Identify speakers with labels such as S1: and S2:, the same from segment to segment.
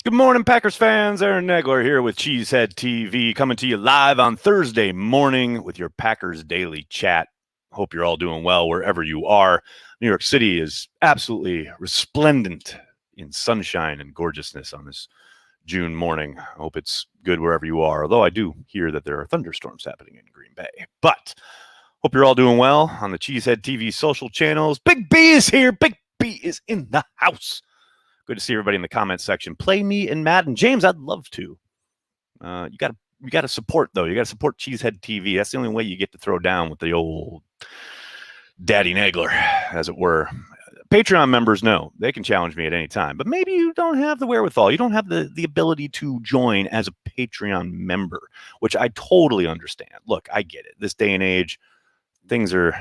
S1: Good morning, Packers fans. Aaron Nagler here with Cheesehead TV, coming to you live on Thursday morning with your Packers Daily Chat. Hope you're all doing well wherever you are. New York City is absolutely resplendent in sunshine and gorgeousness on this June morning. I hope it's good wherever you are, although I do hear that there are thunderstorms happening in Green Bay. But hope you're all doing well on the Cheesehead TV social channels. Big B is here. Big B is in the house. Good to see everybody in the comments section. Play me in Madden. James, I'd love to. You gotta support though. You gotta support Cheesehead TV. That's the only way you get to throw down with the old Daddy Nagler, as it were. Patreon members know they can challenge me at any time, but maybe you don't have the wherewithal. You don't have the ability to join as a Patreon member, which I totally understand. Look, I get it. This day and age, things are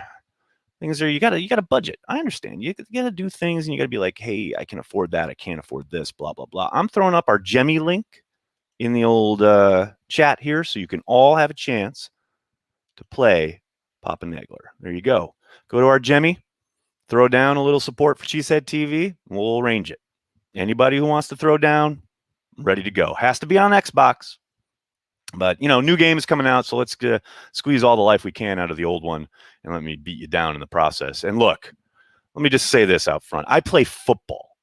S1: you gotta budget. I understand. You gotta do things and you gotta be like, hey, I can afford that, I can't afford this, blah, blah, blah. I'm throwing up our Jemmy link in the old chat here so you can all have a chance to play Papa Nagler. There you go. Go to our Jemmy, throw down a little support for Cheesehead TV, and we'll arrange it. Anybody who wants to throw down, ready to go. Has to be on Xbox. But, new game is coming out, so let's squeeze all the life we can out of the old one and let me beat you down in the process. And look, let me just say this out front. I play football.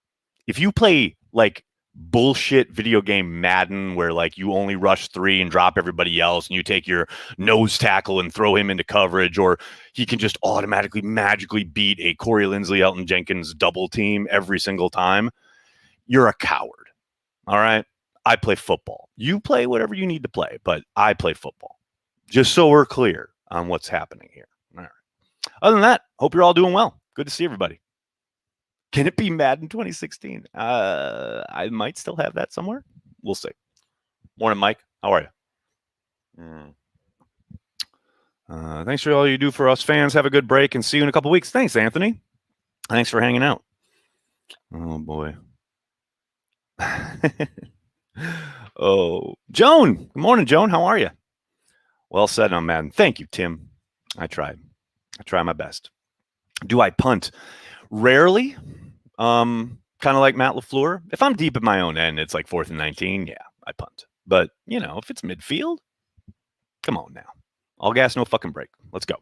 S1: If you play, like, bullshit video game Madden where, like, you only rush 3 and drop everybody else and you take your nose tackle and throw him into coverage, or he can just automatically, magically beat a Corey Linsley, Elton Jenkins double team every single time, you're a coward. All right? I play football. You play whatever you need to play, but I play football. Just so we're clear on what's happening here. All right. Other than that, hope you're all doing well. Good to see everybody. Can it be Madden 2016? I might still have that somewhere. We'll see. Morning, Mike. How are you? Thanks for all you do for us fans. Have a good break and see you in a couple weeks. Thanks, Anthony. Thanks for hanging out. Oh, boy. Oh, Joan. Good morning, Joan. How are you? Well said on Madden. Thank you, Tim. I tried. I try my best. Do I punt? Rarely. Kind of like Matt LaFleur. If I'm deep in my own end, it's like 4th and 19. Yeah, I punt. But, if it's midfield, come on now. All gas, no fucking break. Let's go.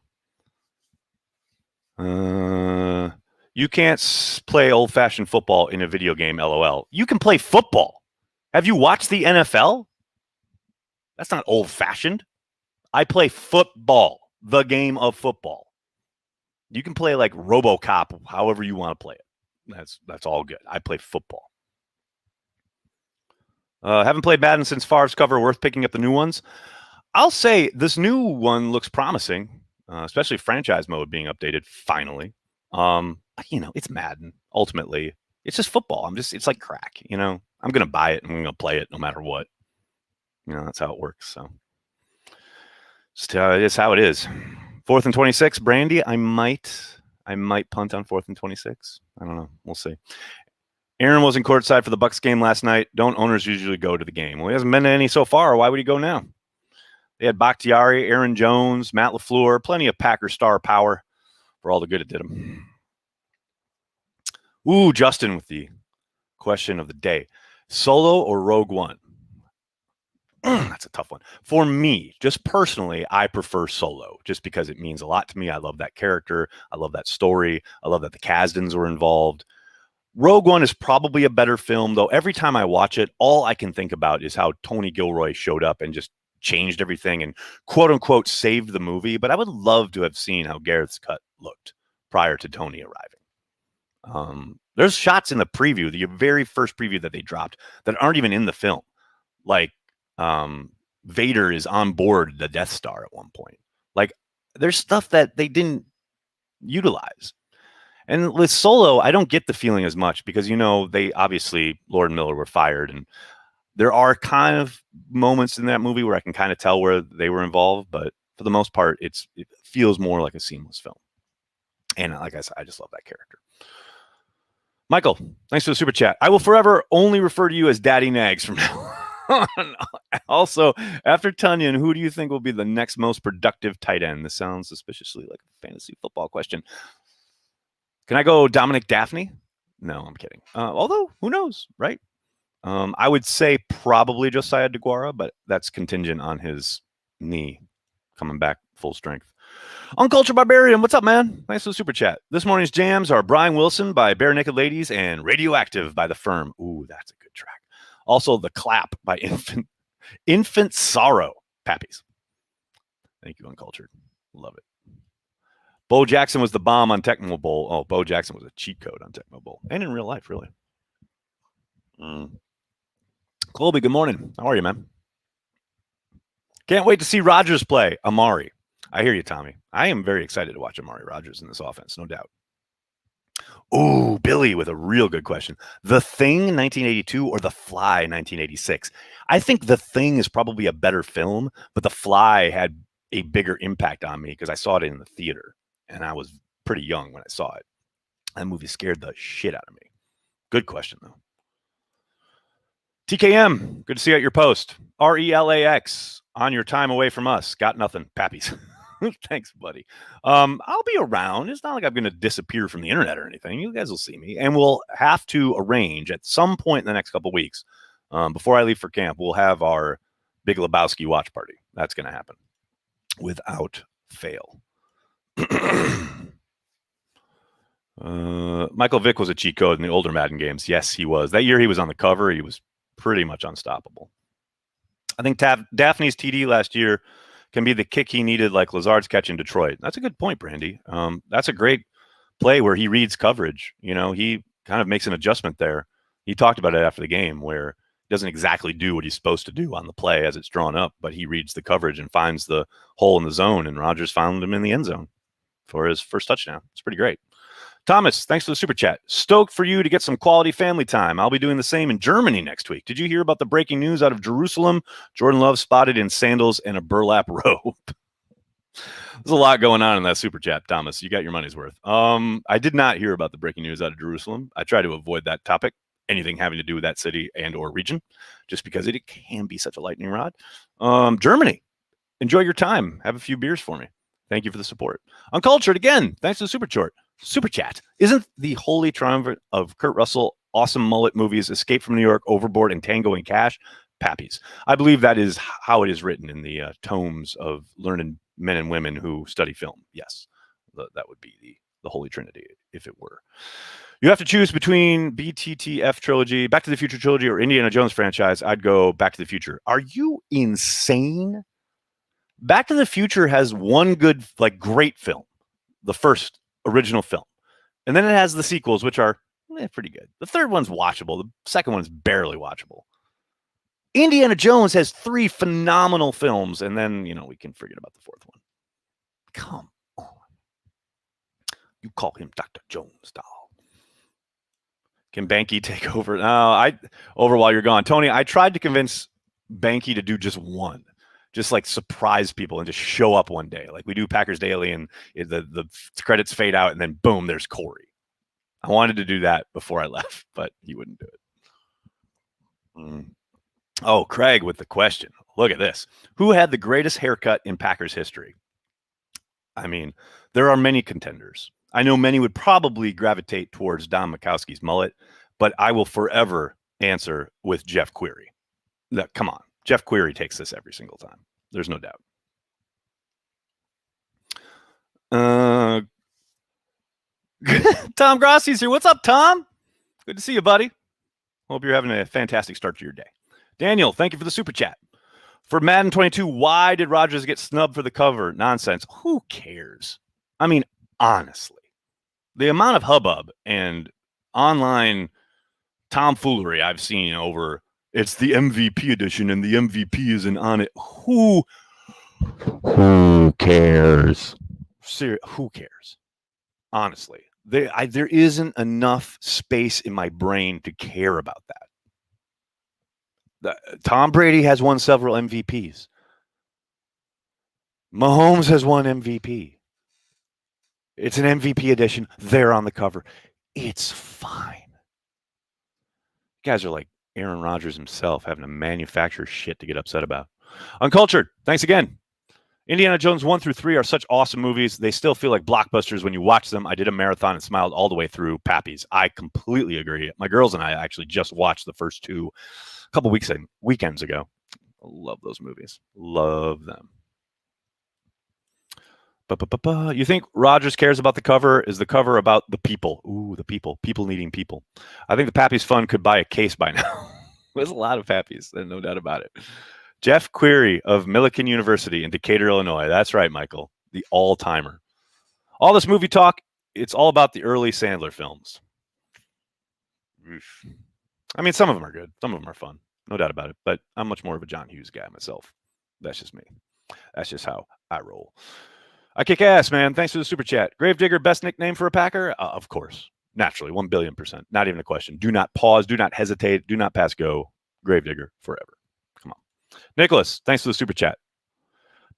S1: You can't play old-fashioned football in a video game, LOL. You can play football. Have you watched the NFL? That's not old-fashioned. I play football, the game of football. You can play like RoboCop, however you want to play it. That's all good. I play football. Haven't played Madden since Favre's cover. Worth picking up the new ones. I'll say this new one looks promising, especially franchise mode being updated finally. It's Madden. Ultimately, it's just football. It's like crack. I'm gonna buy it and I'm gonna play it no matter what. That's how it works. So it's how it is. 4th and 26, Brandy. I might punt on 4th and 26. I don't know. We'll see. Aaron wasn't courtside for the Bucks game last night. Don't owners usually go to the game? Well, he hasn't been to any so far. Why would he go now? They had Bakhtiari, Aaron Jones, Matt LaFleur, plenty of Packer star power for all the good it did him. Ooh, Justin with the question of the day. Solo or Rogue One? That's a tough one. For me, just personally, I prefer Solo just because it means a lot to me. I love that character. I love that story. I love that the Kasdans were involved. Rogue One is probably a better film, though. Every time I watch it, all I can think about is how Tony Gilroy showed up and just changed everything and quote unquote saved the movie. But I would love to have seen how Gareth's cut looked prior to Tony arriving. There's shots in the preview, the very first preview that they dropped, that aren't even in the film. Like, Vader is on board the Death Star at one point. Like, there's stuff that they didn't utilize. And with Solo, I don't get the feeling as much because, they obviously, Lord and Miller were fired. And there are kind of moments in that movie where I can kind of tell where they were involved. But for the most part, it feels more like a seamless film. And like I said, I just love that character. Michael, thanks for the super chat. I will forever only refer to you as Daddy Nags from now on. Also, after Tunyon, who do you think will be the next most productive tight end? This sounds suspiciously like a fantasy football question. Can I go Dominic Daphne? No, I'm kidding. Although, who knows, right? I would say probably Josiah DeGuara, but that's contingent on his knee coming back full strength. Uncultured Barbarian, what's up, man? Thanks for the super chat. This morning's jams are Brian Wilson by Bare Naked Ladies and Radioactive by The Firm. Ooh, that's a good track. Also, The Clap by Infant Sorrow. Pappies. Thank you, Uncultured. Love it. Bo Jackson was the bomb on Tecmo Bowl. Oh, Bo Jackson was a cheat code on Tecmo Bowl. And in real life, really. Colby, good morning. How are you, man? Can't wait to see Rodgers play. Amari. I hear you, Tommy. I am very excited to watch Amari Rodgers in this offense, no doubt. Ooh, Billy with a real good question. The Thing 1982 or The Fly 1986? I think The Thing is probably a better film, but The Fly had a bigger impact on me because I saw it in the theater, and I was pretty young when I saw it. That movie scared the shit out of me. Good question, though. TKM, good to see you at your post. RELAX, on your time away from us. Got nothing. Pappies. Thanks, buddy. I'll be around. It's not like I'm going to disappear from the internet or anything. You guys will see me. And we'll have to arrange at some point in the next couple of weeks, before I leave for camp, we'll have our Big Lebowski watch party. That's going to happen without fail. Michael Vick was a cheat code in the older Madden games. Yes, he was. That year he was on the cover. He was pretty much unstoppable. I think Daphne's TD last year can be the kick he needed, like Lazard's catch in Detroit. That's a good point, Brandy. That's a great play where he reads coverage. You know, he kind of makes an adjustment there. He talked about it after the game where he doesn't exactly do what he's supposed to do on the play as it's drawn up, but he reads the coverage and finds the hole in the zone, and Rodgers found him in the end zone for his first touchdown. It's pretty great. Thomas, thanks for the super chat. Stoked for you to get some quality family time. I'll be doing the same in Germany next week. Did you hear about the breaking news out of Jerusalem? Jordan Love spotted in sandals and a burlap robe. There's a lot going on in that super chat, Thomas. You got your money's worth. I did not hear about the breaking news out of Jerusalem. I try to avoid that topic, anything having to do with that city and or region, just because it can be such a lightning rod. Germany, enjoy your time. Have a few beers for me. Thank you for the support. Uncultured, again, thanks to the super chat. Isn't the holy triumvirate of Kurt Russell awesome mullet movies Escape from New York, Overboard, and Tango and Cash? Pappies. I believe that is how it is written in the tomes of learned men and women who study film. Yes, that would be the holy trinity if it were. You have to choose between BTTF trilogy, Back to the Future trilogy, or Indiana Jones franchise. I'd go Back to the Future. Are you insane? Back to the Future has one good, great film, the first original film. And then it has the sequels, which are pretty good. The third one's watchable. The second one's barely watchable. Indiana Jones has 3 phenomenal films, and then, we can forget about the fourth one. Come on. You call him Dr. Jones, doll. Can Banky take over? No, over while you're gone. Tony, I tried to convince Banky to do just one. Just surprise people and just show up one day. Like we do Packers Daily and the credits fade out and then boom, there's Corey. I wanted to do that before I left, but he wouldn't do it. Oh, Craig with the question. Look at this. Who had the greatest haircut in Packers history? I mean, there are many contenders. I know many would probably gravitate towards Don Mikowski's mullet, but I will forever answer with Jeff Query. Come on. Jeff Query takes this every single time. There's no doubt. Tom Grossi's here. What's up, Tom? Good to see you, buddy. Hope you're having a fantastic start to your day. Daniel, thank you for the super chat. For Madden 22, why did Rodgers get snubbed for the cover? Nonsense. Who cares? I mean, honestly, the amount of hubbub and online tomfoolery I've seen over it's the MVP edition and the MVP isn't on it. Who cares? Who cares? Honestly, there isn't enough space in my brain to care about that. Tom Brady has won several MVPs. Mahomes has won MVP. It's an MVP edition. They're on the cover. It's fine. You guys are like Aaron Rodgers himself having to manufacture shit to get upset about. Uncultured, thanks again. Indiana Jones 1 through 3 are such awesome movies. They still feel like blockbusters when you watch them. I did a marathon and smiled all the way through. Pappies. I completely agree. My girls and I actually just watched the first two a couple weekends ago. Love those movies. Love them. You think Rogers cares about the cover? Is the cover about the people? Ooh, the people. People needing people. I think the Pappy's Fund could buy a case by now. There's a lot of Pappies, no doubt about it. Jeff Query of Millikan University in Decatur, Illinois. That's right, Michael. The all-timer. All this movie talk, it's all about the early Sandler films. I mean, some of them are good. Some of them are fun. No doubt about it. But I'm much more of a John Hughes guy myself. That's just me. That's just how I roll. I kick ass, man. Thanks for the super chat. Gravedigger, best nickname for a Packer? Of course. Naturally, 1,000,000,000%. Not even a question. Do not pause. Do not hesitate. Do not pass go. Gravedigger forever. Come on. Nicholas, thanks for the super chat.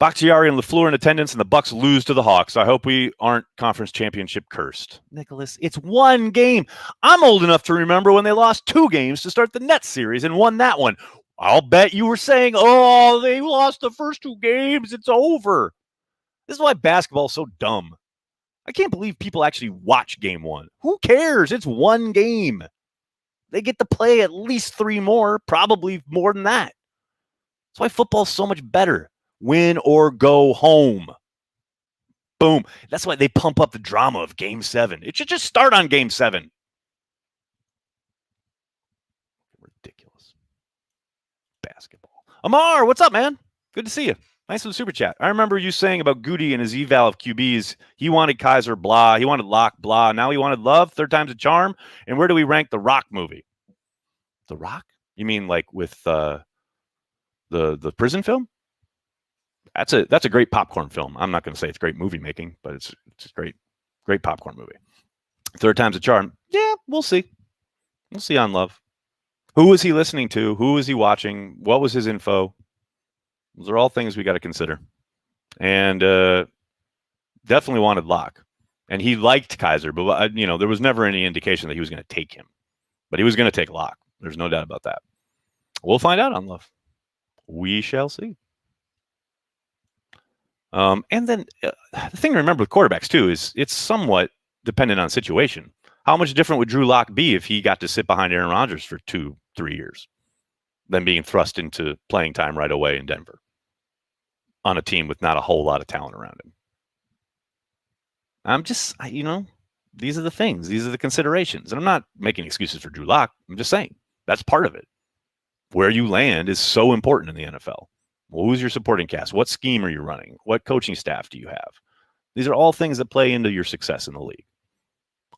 S1: Bakhtiari and LaFleur in attendance, and the Bucks lose to the Hawks. I hope we aren't conference championship cursed. Nicholas, it's one game. I'm old enough to remember when they lost 2 games to start the Nets series and won that one. I'll bet you were saying, oh, they lost the first 2 games. It's over. This is why basketball is so dumb. I can't believe people actually watch game 1. Who cares? It's one game. They get to play at least 3 more, probably more than that. That's why football's so much better. Win or go home. Boom. That's why they pump up the drama of Game 7. It should just start on Game 7. Ridiculous. Basketball. Amar, what's up, man? Good to see you. Nice for the super chat. I remember you saying about Goody and his eval of QBs. He wanted Kaiser, blah. He wanted Locke, blah. Now he wanted Love, third time's a charm. And where do we rank the Rock movie? The Rock? You mean like with the prison film? That's a great popcorn film. I'm not going to say it's great movie making, but it's a great popcorn movie. Third time's a charm. Yeah, we'll see. We'll see on Love. Who was he listening to? Who was he watching? What was his info? Those are all things we got to consider. And definitely wanted Locke. And he liked Kaiser, but there was never any indication that he was going to take him. But he was going to take Locke. There's no doubt about that. We'll find out on Love. We shall see. And then the thing to remember with quarterbacks, too, is it's somewhat dependent on situation. How much different would Drew Lock be if he got to sit behind Aaron Rodgers for 2-3 years than being thrust into playing time right away in Denver on a team with not a whole lot of talent around him? I'm just, these are the things. These are the considerations. And I'm not making excuses for Drew Lock. I'm just saying that's part of it. Where you land is so important in the NFL. Well, who's your supporting cast? What scheme are you running? What coaching staff do you have? These are all things that play into your success in the league,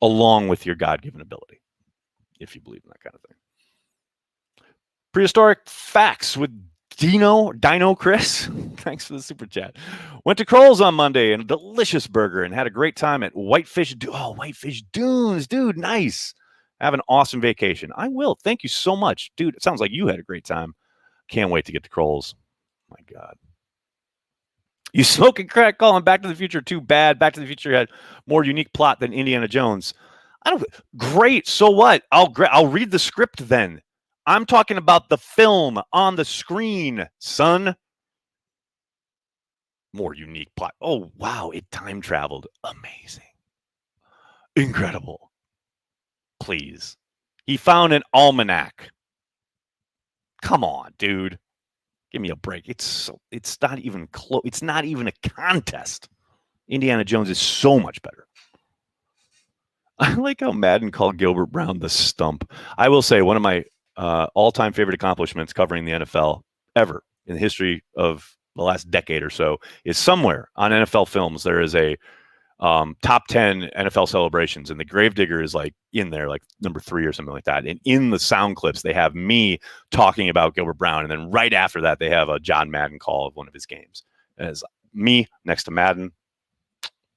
S1: along with your God-given ability, if you believe in that kind of thing. Prehistoric Facts with Dino Chris. Thanks for the super chat. Went to Kroll's on Monday and a delicious burger and had a great time at Whitefish Dunes. Dude, nice. Have an awesome vacation. I will. Thank you so much. Dude, it sounds like you had a great time. Can't wait to get to Kroll's. My God. You smoking crack calling Back to the Future too bad. Back to the Future had more unique plot than Indiana Jones. Great. So what? I'll read the script then. I'm talking about the film on the screen, son. More unique plot. Oh, wow. It time traveled. Amazing. Incredible. Please. He found an almanac. Come on, dude. Give me a break. It's not even close. It's not even a contest. Indiana Jones is so much better. I like how Madden called Gilbert Brown the stump. I will say one of my all-time favorite accomplishments covering the NFL ever in the history of the last decade or so is somewhere on NFL Films. There is a top 10 NFL celebrations, and the Gravedigger is like in there, like number 3 or something like that. And in the sound clips, they have me talking about Gilbert Brown, and then right after that, they have a John Madden call of one of his games. As me next to Madden,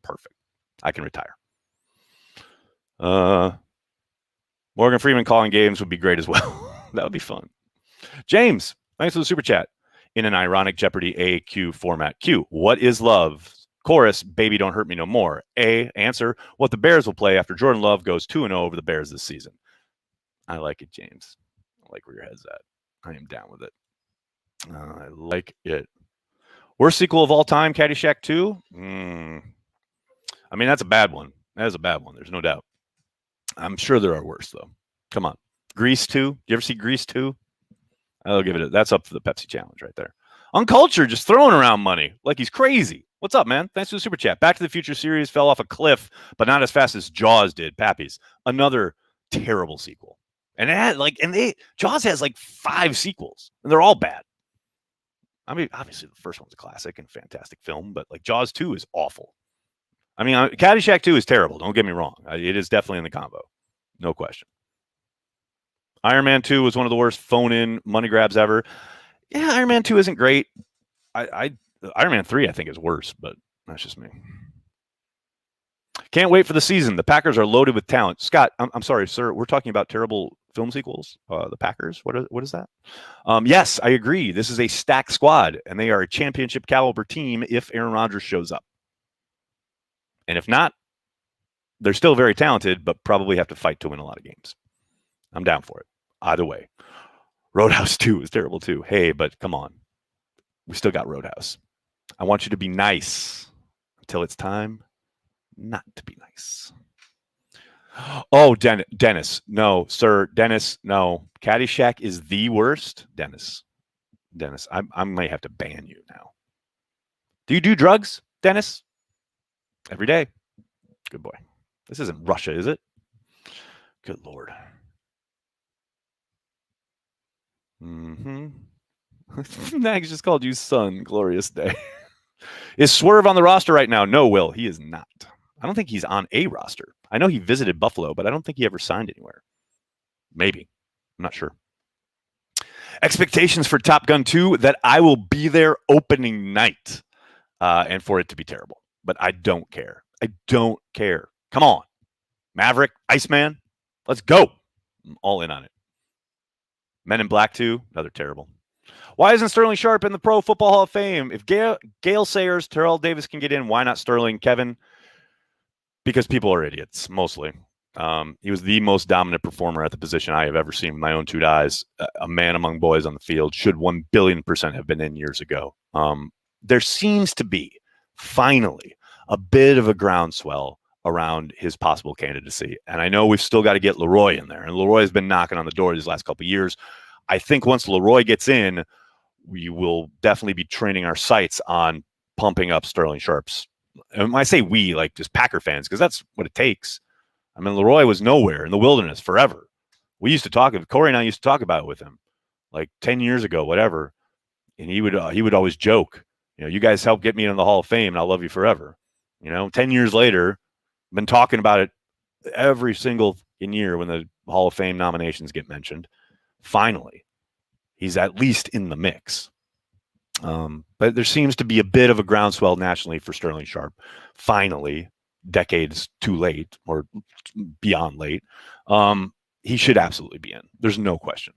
S1: perfect. I can retire. Morgan Freeman calling games would be great as well. That would be fun. James, thanks for the super chat. In an ironic Jeopardy AQ format. Q, what is love? Chorus, baby, don't hurt me no more. A, answer, what the Bears will play after Jordan Love goes 2-0 over the Bears this season. I like it, James. I like where your head's at. I am down with it. I like it. Worst sequel of all time, Caddyshack 2? I mean, that's a bad one. That is a bad one. There's no doubt. I'm sure there are worse, though. Come on. Grease 2? You ever see Grease 2? I'll give it that's up for the Pepsi challenge right there. Uncultured, just throwing around money like he's crazy. What's up, man? Thanks for the super chat. Back to the Future series fell off a cliff, but not as fast as Jaws did. Pappy's another terrible sequel, and it had Jaws has like 5 sequels, and they're all bad. I mean, obviously the first one's a classic and fantastic film, but like Jaws 2 is awful. I mean, Caddyshack 2 is terrible. Don't get me wrong; it is definitely in the combo, no question. Iron Man 2 was one of the worst phone-in money grabs ever. Yeah, Iron Man 2 isn't great. Iron Man 3, I think, is worse, but that's just me. Can't wait for the season. The Packers are loaded with talent. Scott, I'm sorry, sir. We're talking about terrible film sequels. The Packers. What is that? Yes, I agree. This is a stacked squad, and they are a championship caliber team if Aaron Rodgers shows up. And if not, they're still very talented, but probably have to fight to win a lot of games. I'm down for it. Either way. Roadhouse 2 is terrible too. Hey, but come on. We still got Roadhouse. I want you to be nice until it's time not to be nice. Oh, Dennis. No, sir. Dennis, no. Caddyshack is the worst. Dennis, I might have to ban you now. Do you do drugs, Dennis? Every day. Good boy. This isn't Russia, is it? Good Lord. Nags just called you son. Glorious day. Is Swerve on the roster right now? No, Will. He is not. I don't think he's on a roster. I know he visited Buffalo, but I don't think he ever signed anywhere. Maybe. I'm not sure. Expectations for Top Gun 2 that I will be there opening night and for it to be terrible. But I don't care. I don't care. Come on. Maverick, Iceman, let's go. I'm all in on it. Men in Black 2, another terrible. Why isn't Sterling Sharp in the Pro Football Hall of Fame? If Gale Sayers, Terrell Davis can get in, why not Sterling? Kevin? Because people are idiots, mostly. He was the most dominant performer at the position I have ever seen with my own 2 eyes. A man among boys on the field. Should 1 billion% have been in years ago. There seems to be, finally, a bit of a groundswell around his possible candidacy. And I know we've still got to get Leroy in there. And Leroy has been knocking on the door these last couple of years. I think once Leroy gets in, we will definitely be training our sights on pumping up Sterling Sharp's. And when I say we, like just Packer fans, because that's what it takes. I mean, Leroy was nowhere in the wilderness forever. We used to talk, Corey and I used to talk about it with him like 10 years ago, whatever. And he would always joke, you guys helped get me in the Hall of Fame and I'll love you forever. 10 years later, I've been talking about it every single year when the Hall of Fame nominations get mentioned. Finally, he's at least in the mix. But there seems to be a bit of a groundswell nationally for Sterling Sharp. Finally, decades too late or beyond late. He should absolutely be in. There's no question.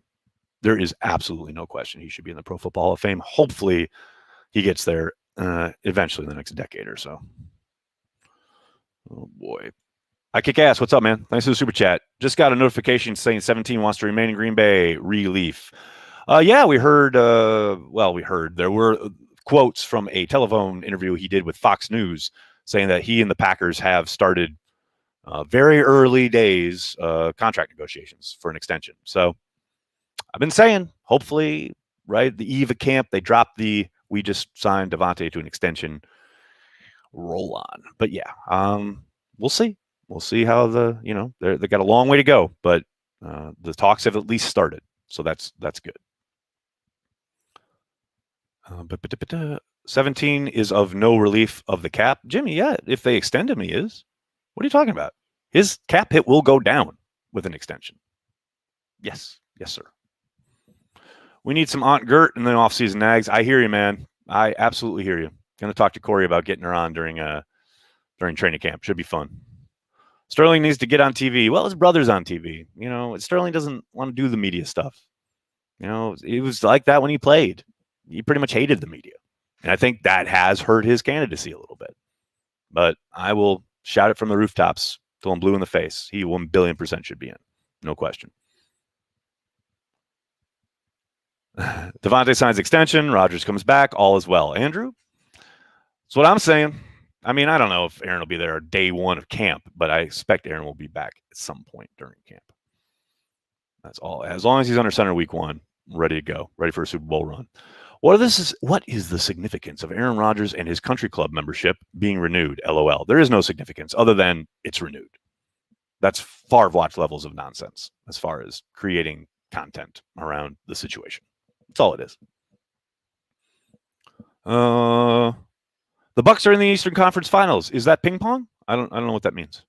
S1: There is absolutely no question he should be in the Pro Football Hall of Fame. Hopefully he gets there eventually in the next decade or so. Oh, boy. I kick ass. What's up, man? Thanks for the super chat. Just got a notification saying 17 wants to remain in Green Bay. Relief. Yeah, we heard. We heard there were quotes from a telephone interview he did with Fox News saying that he and the Packers have started very early days contract negotiations for an extension. So I've been saying, hopefully, right, the eve of camp, they drop we just signed Devontae to an extension roll on. But yeah, we'll see. We'll see how they got a long way to go, but the talks have at least started. So that's good. 17 is of no relief of the cap. Jimmy, yeah, if they extend him, he is. What are you talking about? His cap hit will go down with an extension. Yes, sir. We need some Aunt Gert in the offseason, Nags. I hear you, man. I absolutely hear you. Going to talk to Corey about getting her on during training camp. Should be fun. Sterling needs to get on TV. Well, his brother's on TV. Sterling doesn't want to do the media stuff. It was like that when he played. He pretty much hated the media. And I think that has hurt his candidacy a little bit. But I will shout it from the rooftops till I'm blue in the face. He 1 billion% should be in. No question. Devontae signs extension. Rodgers comes back. All is well. Andrew, That's what I'm saying. I mean, I don't know if Aaron will be there day one of camp, but I expect Aaron will be back at some point during camp. That's all. As long as he's under center week one, ready to go, ready for a Super Bowl run. What is the significance of Aaron Rodgers and his country club membership being renewed? LOL. There is no significance other than it's renewed. That's far-fetched levels of nonsense as far as creating content around the situation. That's all it is. The Bucks are in the Eastern Conference Finals. Is that ping pong? I don't know what that means.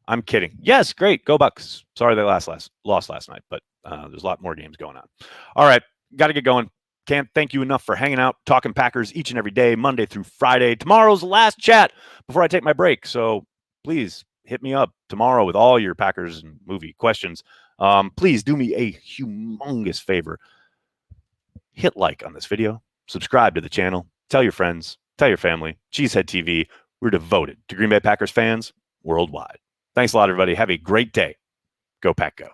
S1: I'm kidding. Yes, great. Go Bucks. Sorry they lost last night, but there's a lot more games going on. All right, got to get going. Can't thank you enough for hanging out, talking Packers each and every day, Monday through Friday. Tomorrow's the last chat before I take my break, so please hit me up tomorrow with all your Packers and movie questions. Please do me a humongous favor. Hit like on this video, subscribe to the channel, tell your friends, tell your family. Cheesehead TV, we're devoted to Green Bay Packers fans worldwide. Thanks a lot, everybody. Have a great day. Go Pack Go.